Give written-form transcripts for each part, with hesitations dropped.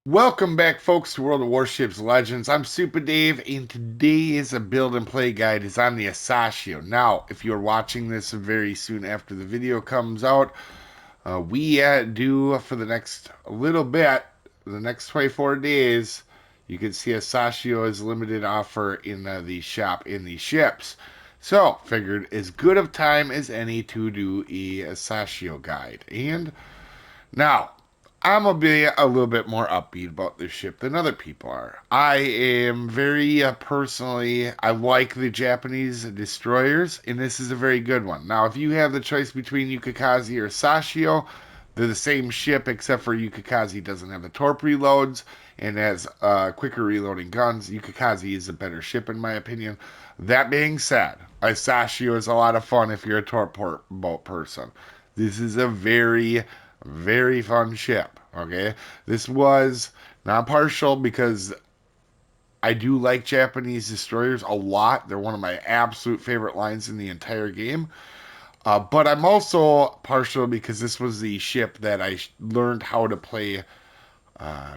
Welcome back, folks, to World of Warships Legends. I'm Soopa-Dave, and today is a build and play guide. It's on the Asashio. Now, if you're watching this very soon after the video comes out, we do for the next little bit, the next 24 days, you can see Asashio's limited offer in the shop in the ships. So, figured as good of time as any to do a Asashio guide. And now, I'm gonna be a little bit more upbeat about this ship than other people are. I am very personally, I like the Japanese destroyers, and this is a very good one. Now, if you have the choice between Yukikaze or Sashio, they're the same ship, except for Yukikaze doesn't have the torp reloads and has quicker reloading guns. Yukikaze is a better ship, in my opinion. That being said, a Sashio is a lot of fun if you're a torp boat person. This is a very fun ship. Okay, this was not partial because I do like Japanese destroyers a lot. They're one of my absolute favorite lines in the entire game. But I'm also partial because this was the ship that I learned how to play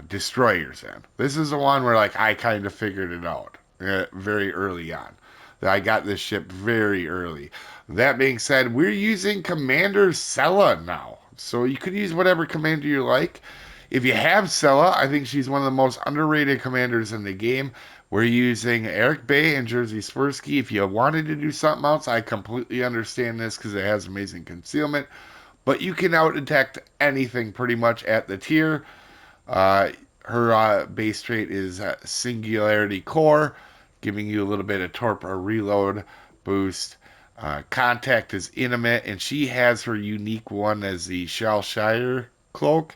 destroyers in. This is the one where like I kind of figured it out very early on. I got this ship very early. That being said, we're using Commander Sella now. So you could use whatever commander you like. If you have Sella, I think she's one of the most underrated commanders in the game. We're using Eric Bay and Jersey Swirsky. If you wanted to do something else, I completely understand this because it has amazing concealment. But you can out detect anything pretty much at the tier. Uh, her base trait is Singularity Core, giving you a little bit of torp or reload boost. Contact is intimate, and she has her unique one as the Shire cloak,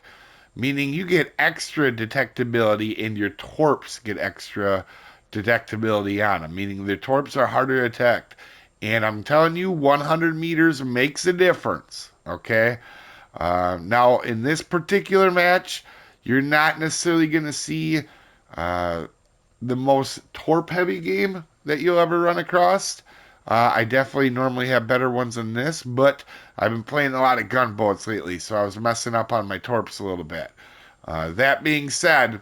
meaning you get extra detectability and your torps get extra detectability on them, meaning the torps are harder to detect. And I'm telling you, 100 meters makes a difference. Okay. Now, in this particular match, you're not necessarily going to see uh, the most torp heavy game that you'll ever run across. I definitely normally have better ones than this, but I've been playing a lot of gunboats lately, so I was messing up on my torps a little bit. That being said,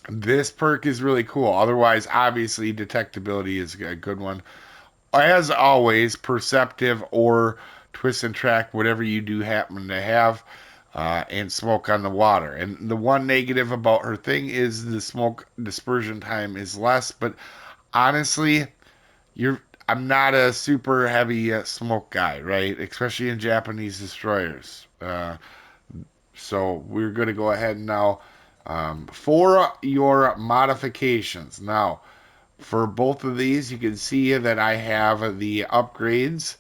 this perk is really cool. Otherwise, obviously, detectability is a good one. As always, perceptive or twist and track, whatever you do happen to have, and smoke on the water. And the one negative about her thing is the smoke dispersion time is less, but honestly, you're I'm not a super heavy smoke guy, right? Especially in Japanese destroyers. So we're going to go ahead now for your modifications. Now, for both of these, you can see that I have the upgrades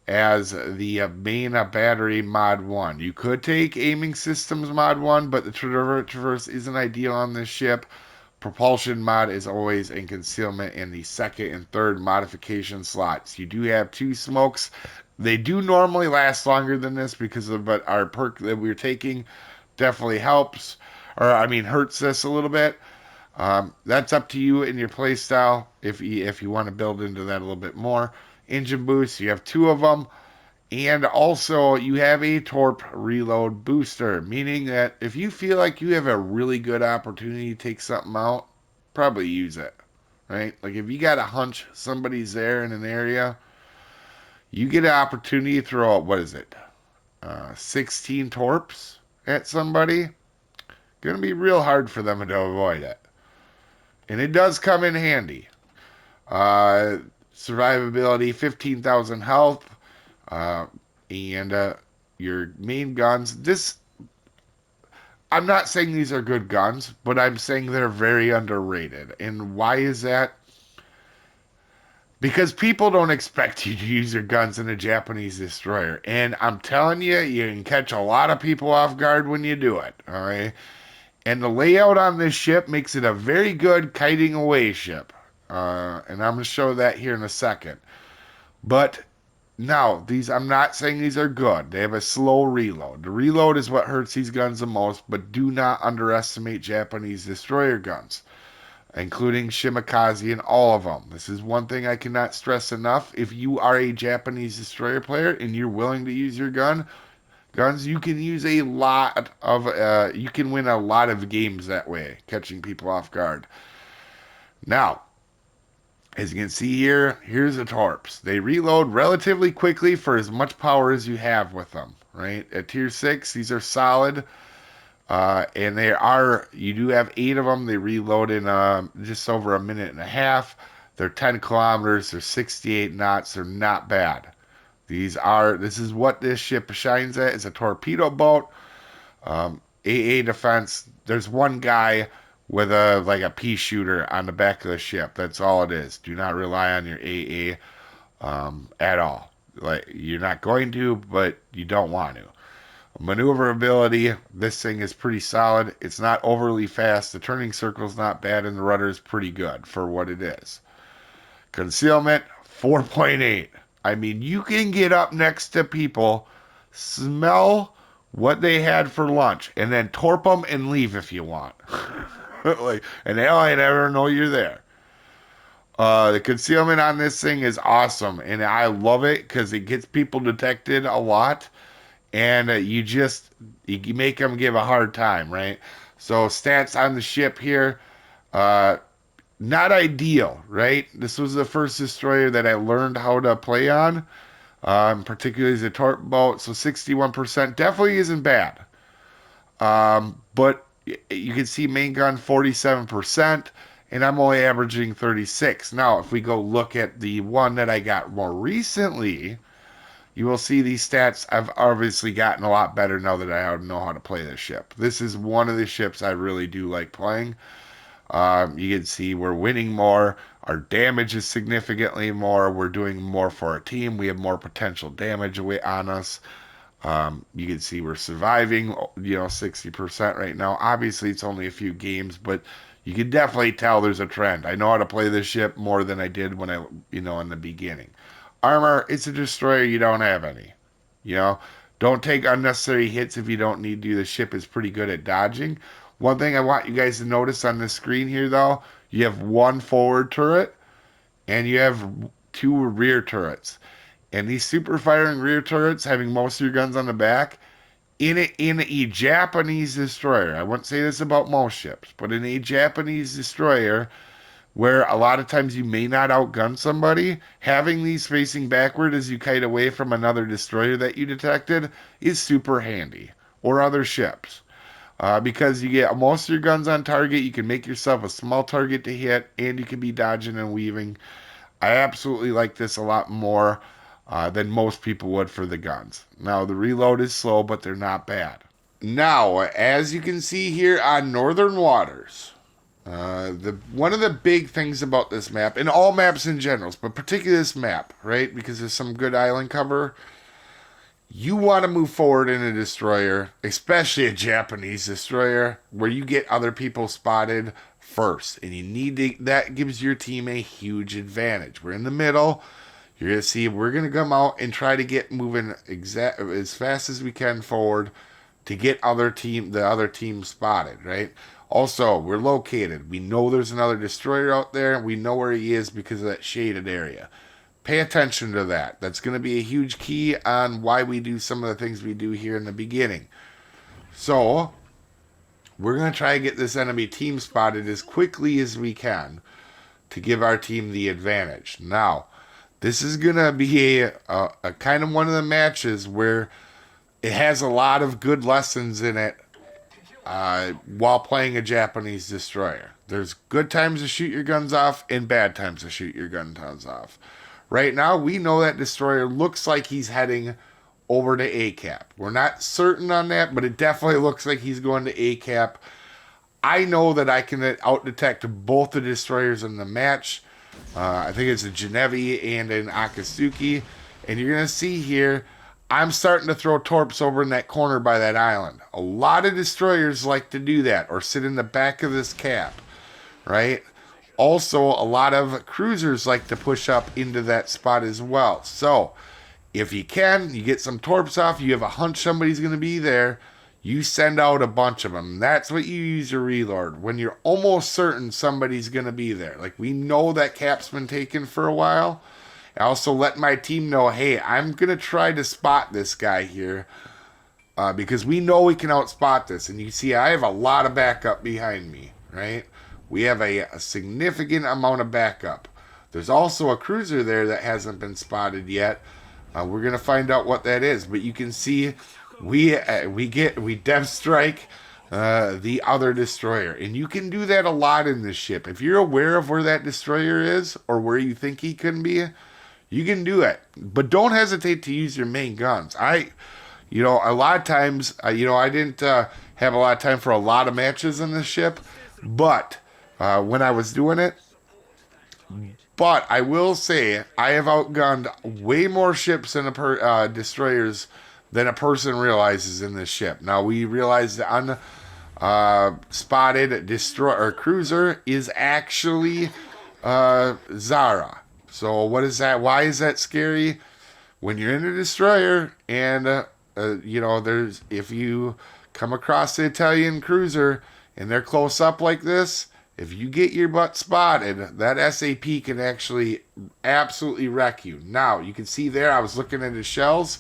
as the main battery mod 1. You could take aiming systems mod 1, but the traverse isn't ideal on this ship. Propulsion mod is always in concealment in the second and third modification slots. You do have two smokes. They do normally last longer than this because of but our perk that we're taking definitely helps, or I mean hurts this a little bit. That's up to you and your play style if you want to build into that a little bit more. Engine boost, you have two of them. And also, you have a torp reload booster, meaning that if you feel like you have a really good opportunity to take something out, probably use it, right? Like if you got a hunch somebody's there in an area, you get an opportunity to throw out, what is it, 16 torps at somebody, gonna be real hard for them to avoid it. And it does come in handy. Uh, Survivability, 15,000 health, uh, and your main guns. I'm not saying these are good guns, but I'm saying they're very underrated. And why is that? Because people don't expect you to use your guns in a Japanese destroyer. And I'm telling you, you can catch a lot of people off guard when you do it. All right. And the layout on this ship makes it a very good kiting away ship. And I'm going to show that here in a second. But no, these I'm not saying these are good. They have a slow reload. The reload is what hurts these guns the most, but do not underestimate Japanese destroyer guns, including Shimakaze and all of them. This is one thing I cannot stress enough. If you are a Japanese destroyer player and you're willing to use your gun, guns, you can use a lot of, you can win a lot of games that way, catching people off guard. Now, as you can see here, here's the torps. They reload relatively quickly for as much power as you have with them, right? At tier 6, these are solid. And you do have 8 of them. They reload in just over a minute and a half. They're 10 kilometers. They're 68 knots. They're not bad. This is what this ship shines at. It's a torpedo boat. AA defense. There's one guy with like a pea shooter on the back of the ship. That's all it is. Do not rely on your AA at all. Like, you're not going to, but you don't want to. Maneuverability, this thing is pretty solid. It's not overly fast. The turning circle's not bad, and the rudder is pretty good for what it is. Concealment, 4.8. I mean, you can get up next to people, smell what they had for lunch, and then torp them and leave if you want. Like, and they ain't ever know you're there. The concealment on this thing is awesome, and I love it because it gets people detected a lot, and you make them give a hard time, right? So stats on the ship here, not ideal, right? This was the first destroyer that I learned how to play on, particularly as a torp boat. So 61% definitely isn't bad. But you can see main gun 47%, and I'm only averaging 36. Now, if we go look at the one that I got more recently, you will see these stats. I've obviously gotten a lot better now that I know how to play this ship. This is one of the ships I really do like playing. You can see we're winning more. Our damage is significantly more. We're doing more for our team. We have more potential damage away on us. You can see we're surviving, 60% right now. Obviously, it's only a few games, but you can definitely tell there's a trend. I know how to play this ship more than I did when in the beginning. Armor, it's a destroyer. You don't have any. Don't take unnecessary hits if you don't need to. The ship is pretty good at dodging. One thing I want you guys to notice on the screen here, though, you have one forward turret and you have 2 rear turrets. And these super firing rear turrets, having most of your guns on the back, in a Japanese destroyer, I wouldn't say this about most ships, but in a Japanese destroyer, where a lot of times you may not outgun somebody, having these facing backward as you kite away from another destroyer that you detected is super handy, or other ships. Because you get most of your guns on target, you can make yourself a small target to hit, and you can be dodging and weaving. I absolutely like this a lot more than most people would for the guns. Now, the reload is slow, but they're not bad. Now, as you can see here on Northern Waters, one of the big things about this map, and all maps in general, but particularly this map, right? Because there's some good island cover. You want to move forward in a destroyer, especially a Japanese destroyer, where you get other people spotted first, and that gives your team a huge advantage. We're in the middle. You're gonna see we're gonna come out and try to get moving as fast as we can forward to get the other team spotted, right? Also, we're located. We know there's another destroyer out there. We know where he is because of that shaded area. Pay attention to that. That's going to be a huge key on why we do some of the things we do here in the beginning. So, we're going to try to get this enemy team spotted as quickly as we can to give our team the advantage. Now, this is going to be a kind of one of the matches where it has a lot of good lessons in it while playing a Japanese destroyer. There's good times to shoot your guns off and bad times to shoot your guns off. Right now, we know that destroyer looks like he's heading over to ACAP. We're not certain on that, but it definitely looks like he's going to ACAP. I know that I can out-detect both the destroyers in the match. I think it's a Genevieve and an Akatsuki. And you're going to see here, I'm starting to throw torps over in that corner by that island. A lot of destroyers like to do that or sit in the back of this cap, right? Also, a lot of cruisers like to push up into that spot as well. So, if you can, you get some torps off, you have a hunch somebody's going to be there, you send out a bunch of them. That's what you use your reload, when you're almost certain somebody's going to be there. Like, we know that cap's been taken for a while. I also let my team know, hey, I'm going to try to spot this guy here. because we know we can outspot this. And you see, I have a lot of backup behind me, right? We have a significant amount of backup. There's also a cruiser there that hasn't been spotted yet. We're gonna find out what that is, but you can see we dev strike the other destroyer, and you can do that a lot in this ship. If you're aware of where that destroyer is or where you think he can be, you can do it. But don't hesitate to use your main guns. A lot of times, I didn't have a lot of time for a lot of matches in this ship, but when I was doing it. But I will say I have outgunned way more ships and destroyers than a person realizes in this ship. Now we realize the unspotted destroyer or cruiser is actually Zara. So what is that? Why is that scary? When you're in a destroyer and there's if you come across the Italian cruiser and they're close up like this. If you get your butt spotted, that SAP can actually absolutely wreck you. Now, you can see there, I was looking at his shells,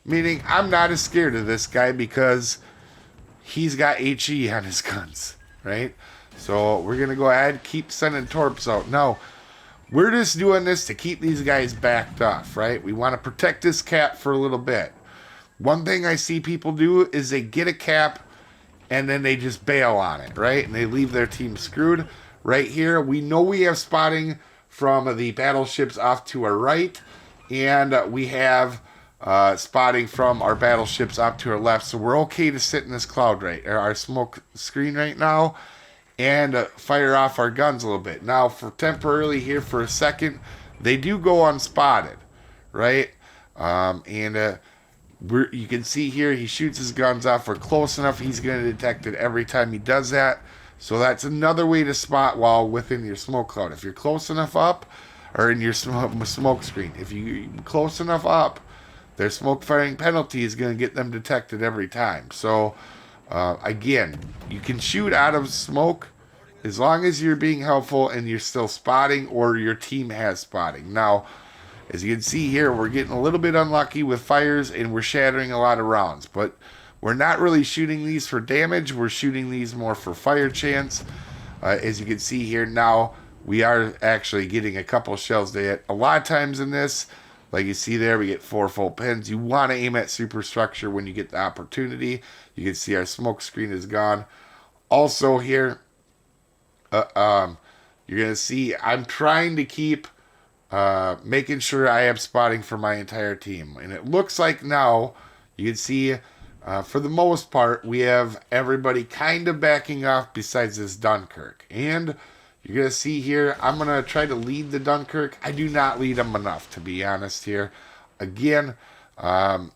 meaning I'm not as scared of this guy because he's got HE on his guns, right? So we're going to go ahead, keep sending torps out. Now, we're just doing this to keep these guys backed off, right? We want to protect this cap for a little bit. One thing I see people do is they get a cap and then they just bail on it, right? And they leave their team screwed. Right here, we know we have spotting from the battleships off to our right, and we have spotting from our battleships off to our left, so we're okay to sit in this cloud our smoke screen right now, and fire off our guns a little bit. Now, for temporarily here for a second, they do go unspotted, right? You can see here he shoots his guns off. We're close enough. He's going to detect it every time he does that. So that's another way to spot while within your smoke cloud. If you're close enough up, or in your smoke screen, if you're close enough up, their smoke firing penalty is going to get them detected every time. So again, you can shoot out of smoke as long as you're being helpful and you're still spotting or your team has spotting. Now, as you can see here, we're getting a little bit unlucky with fires and we're shattering a lot of rounds. But we're not really shooting these for damage. We're shooting these more for fire chance. As you can see here now, we are actually getting a couple shells to hit. A lot of times in this, like you see there, we get 4 full pins. You want to aim at superstructure when you get the opportunity. You can see our smoke screen is gone. Also here, you're going to see I'm trying to keep making sure I have spotting for my entire team. And it looks like now, you can see, for the most part, we have everybody kind of backing off besides this Dunkirk. And you're going to see here, I'm going to try to lead the Dunkirk. I do not lead them enough, to be honest here. Again, my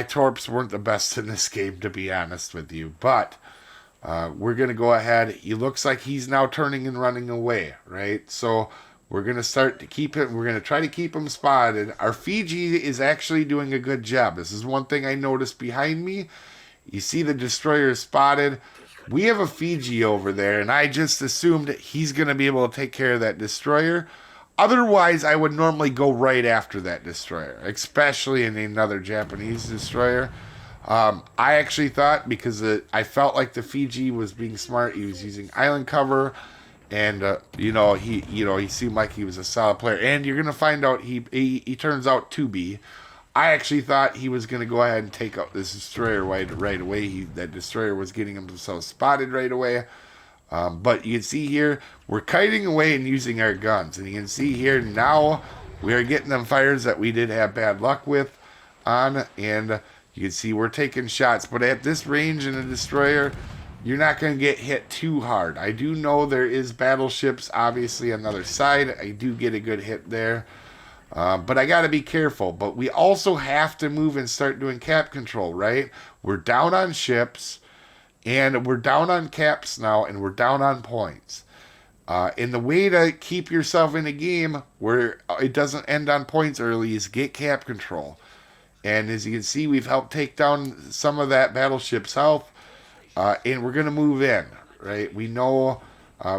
torps weren't the best in this game, to be honest with you. But we're going to go ahead. He looks like he's now turning and running away, right? So we're going to start to keep it. We're going to try to keep him spotted. Our Fiji is actually doing a good job. This is one thing I noticed behind me. You see the destroyer spotted. We have a Fiji over there, and I just assumed he's going to be able to take care of that destroyer. Otherwise, I would normally go right after that destroyer, especially in another Japanese destroyer. I actually thought, because I felt like the Fiji was being smart, he was using island cover. And he seemed like he was a solid player. And you're gonna find out he turns out to be. I actually thought he was gonna go ahead and take out this destroyer right away. That destroyer was getting himself spotted right away. But you can see here we're kiting away and using our guns, and you can see here now we are getting them fires that we did have bad luck with on, and you can see we're taking shots. But at this range in a destroyer, you're not going to get hit too hard. I do know there is battleships, obviously, on the other side. I do get a good hit there. But I got to be careful. But we also have to move and start doing cap control, right? We're down on ships, and we're down on caps now, and we're down on points. And the way to keep yourself in a game where it doesn't end on points early is get cap control. And as you can see, we've helped take down some of that battleship's health. And we're going to move in, right? We know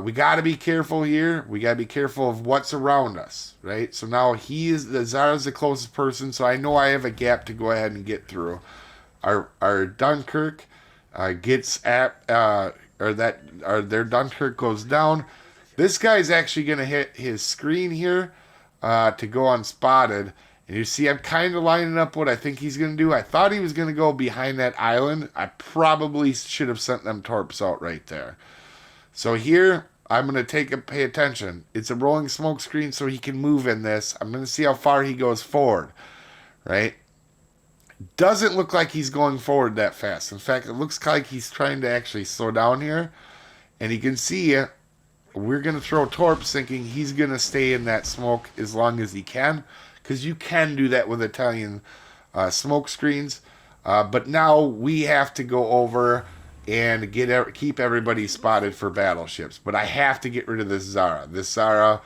we got to be careful here. We got to be careful of what's around us, right? So now Zara's the closest person, so I know I have a gap to go ahead and get through. our Dunkirk gets at their Dunkirk goes down. This guy's actually going to hit his screen here to go unspotted. And you see, I'm kind of lining up what I think he's going to do. I thought he was going to go behind that island. I probably should have sent them torps out right there. So here, I'm going to pay attention. It's a rolling smoke screen, so he can move in this. I'm going to see how far he goes forward, right? Doesn't look like he's going forward that fast. In fact, it looks like he's trying to actually slow down here. And you can see we're going to throw torps thinking he's going to stay in that smoke as long as he can. Because you can do that with Italian smoke screens. But now we have to go over and keep everybody spotted for battleships. But I have to get rid of this Zara. This Zara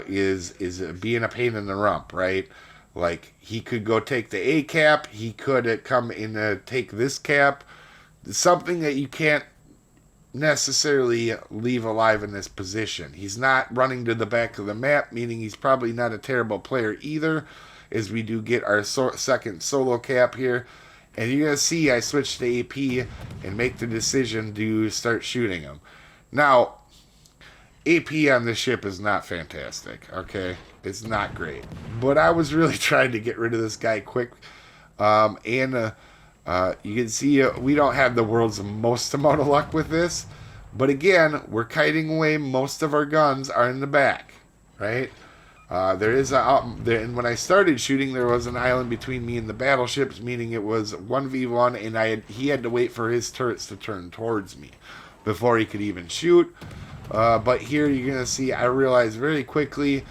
is being a pain in the rump, right? Like, he could go take the A cap. He could come in and take this cap. Something that you can't necessarily leave alive in this position. He's not running to the back of the map, meaning he's probably not a terrible player either, as we do get our second solo cap here. And you're going to see I switch to AP and make the decision to start shooting him. Now, AP on this ship is not fantastic, okay? It's not great. But I was really trying to get rid of this guy quick. You can see we don't have the world's most amount of luck with this. But again, we're kiting away. Most of our guns are in the back, right? And when I started shooting, there was an island between me and the battleships, meaning it was 1v1, and he had to wait for his turrets to turn towards me before he could even shoot. But here you're going to see, I realized very quickly,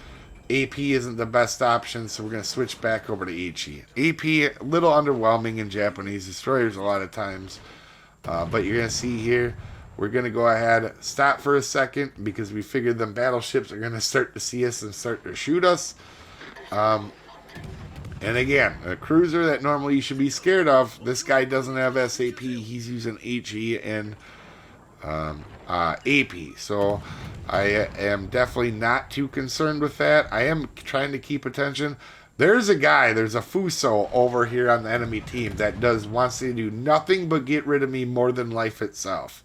AP isn't the best option, so we're going to switch back over to HE. AP, a little underwhelming in Japanese destroyers a lot of times. But you're going to see here, we're going to go ahead, stop for a second, because we figured them battleships are going to start to see us and start to shoot us. And again, a cruiser that normally you should be scared of, this guy doesn't have SAP. He's using HE and AP. So I am definitely not too concerned with that. I am trying to keep attention. There's a Fuso over here on the enemy team that wants to do nothing but get rid of me more than life itself.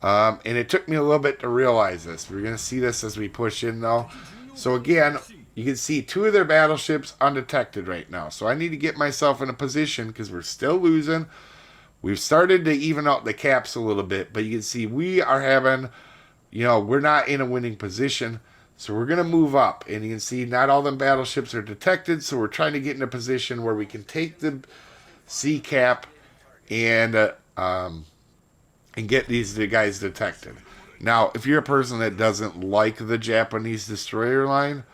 And it took me a little bit to realize this. We're going to see this as we push in, though. So again, you can see two of their battleships undetected right now. So I need to get myself in a position because we're still losing. We've started to even out the caps a little bit, but you can see we are having, we're not in a winning position. So we're going to move up. And you can see not all them battleships are detected, so we're trying to get in a position where we can take the C cap and get the guys detected. Now, if you're a person that doesn't like the Japanese destroyer line,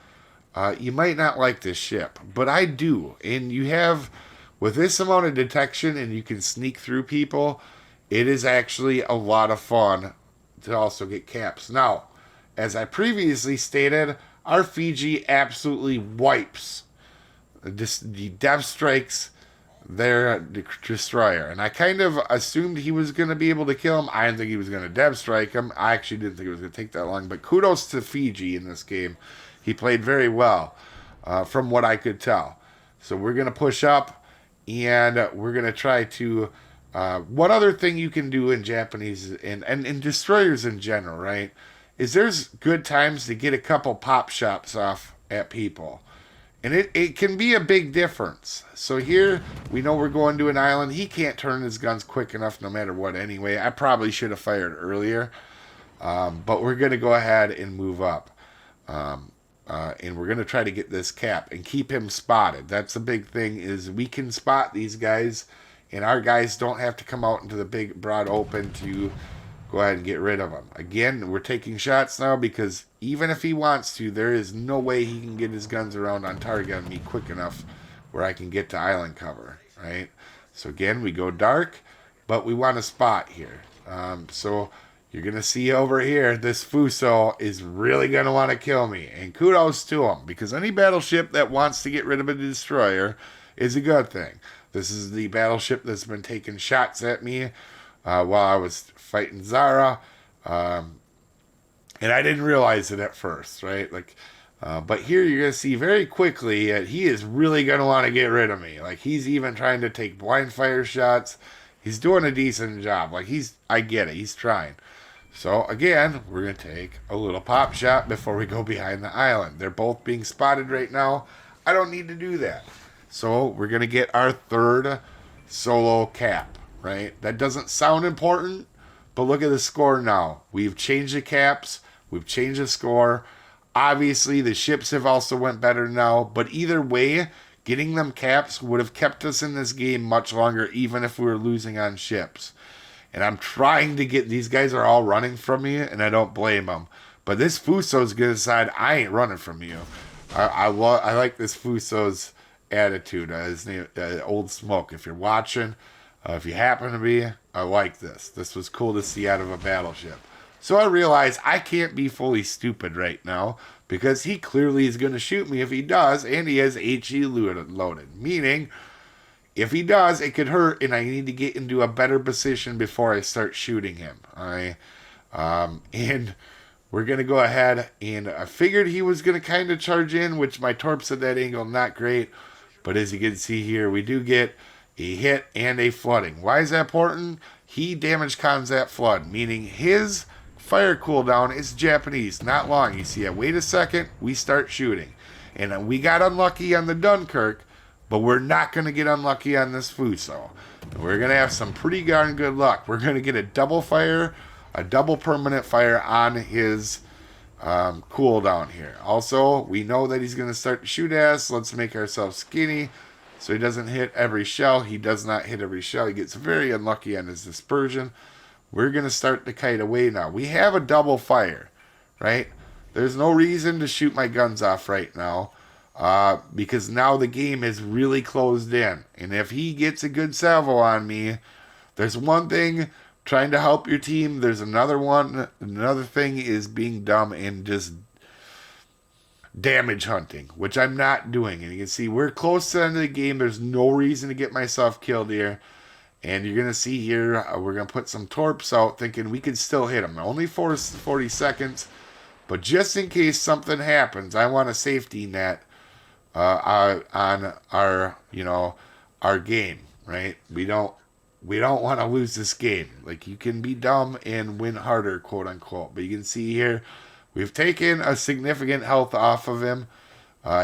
you might not like this ship. But I do. And you have, with this amount of detection and you can sneak through people, it is actually a lot of fun to also get caps. Now, as I previously stated, our Fiji absolutely wipes the Dev Strikes their destroyer. And I kind of assumed he was going to be able to kill him. I didn't think he was going to Dev Strike him. I actually didn't think it was going to take that long. But kudos to Fiji in this game. He played very well from what I could tell. So we're going to push up and we're going to try to... one other thing you can do in Japanese and in destroyers in general, right, is there's good times to get a couple pop shots off at people. And it can be a big difference. So here, we know we're going to an island. He can't turn his guns quick enough no matter what anyway. I probably should have fired earlier. But we're going to go ahead and move up. And we're going to try to get this cap and keep him spotted. That's the big thing, is we can spot these guys. And our guys don't have to come out into the big, broad open to go ahead and get rid of him. Again, we're taking shots now because even if he wants to, there is no way he can get his guns around on target on me quick enough where I can get to island cover, right? So again, we go dark, but we want a spot here. So you're going to see over here, this Fuso is really going to want to kill me. And kudos to him, because any battleship that wants to get rid of a destroyer is a good thing. This is the battleship that's been taking shots at me while I was fighting Zara. And I didn't realize it at first, right? Like, But here you're going to see very quickly that he is really going to want to get rid of me. Like, he's even trying to take blind fire shots. He's doing a decent job. Like, I get it. He's trying. So, again, we're going to take a little pop shot before we go behind the island. They're both being spotted right now. I don't need to do that. So, we're going to get our third solo cap, right? That doesn't sound important, but look at the score now. We've changed the caps. We've changed the score. Obviously, the ships have also went better now, but either way, getting them caps would have kept us in this game much longer, even if we were losing on ships. And I'm trying to get, these guys are all running from me, and I don't blame them. But this Fuso's going to decide, I ain't running from you. I like this Fuso's attitude. His name, Old Smoke. If you're watching, if you happen to be, I like this. This was cool to see out of a battleship. So I realize I can't be fully stupid right now because he clearly is going to shoot me if he does, and he has HE loaded. Meaning, if he does, it could hurt, and I need to get into a better position before I start shooting him. And we're going to go ahead, and I figured he was going to kind of charge in, which my torps at that angle, not great. But as you can see here, we do get a hit and a flooding. Why is that important? He damage cons that flood, meaning his fire cooldown is Japanese, not long. You see, I wait a second, we start shooting. And we got unlucky on the Dunkirk, but we're not going to get unlucky on this Fuso. We're going to have some pretty darn good luck. We're going to get a double fire, a double permanent fire on his cooldown here. Also, we know that he's going to start to shoot us. Let's make ourselves skinny so he doesn't hit every shell. He does not hit every shell. He gets very unlucky on his dispersion. We're going to start to kite away now. We have a double fire, right? There's no reason to shoot my guns off right now because now the game is really closed in. And if he gets a good salvo on me, there's one thing, trying to help your team. There's another one. Another thing is being dumb and just damage hunting, which I'm not doing. And you can see we're close to the end of the game. There's no reason to get myself killed here. And you're going to see here, we're going to put some torps out thinking we can still hit them. Only 40 seconds. But just in case something happens, I want a safety net on our, our game, right? We don't want to lose this game. Like, you can be dumb and win harder, quote unquote. But you can see here, we've taken a significant health off of him.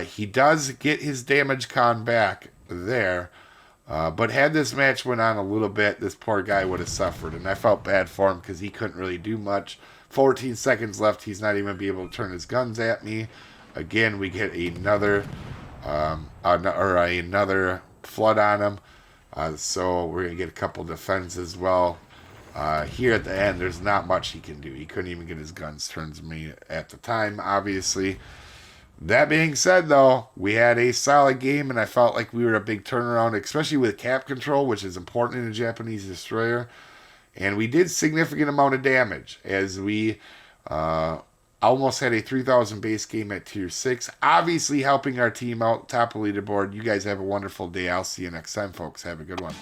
He does get his damage con back there. But had this match went on a little bit, this poor guy would have suffered. And I felt bad for him because he couldn't really do much. 14 seconds left. He's not even be able to turn his guns at me. Again, we get another flood on him. So we're going to get a couple defense as well. Here at the end, there's not much he can do. He couldn't even get his guns turned to me at the time, obviously. That being said, though, we had a solid game, and I felt like we were a big turnaround, especially with cap control, which is important in a Japanese destroyer. And we did significant amount of damage, as we almost had a 3,000 base game at Tier 6. Obviously helping our team out, top of leaderboard. You guys have a wonderful day. I'll see you next time, folks. Have a good one.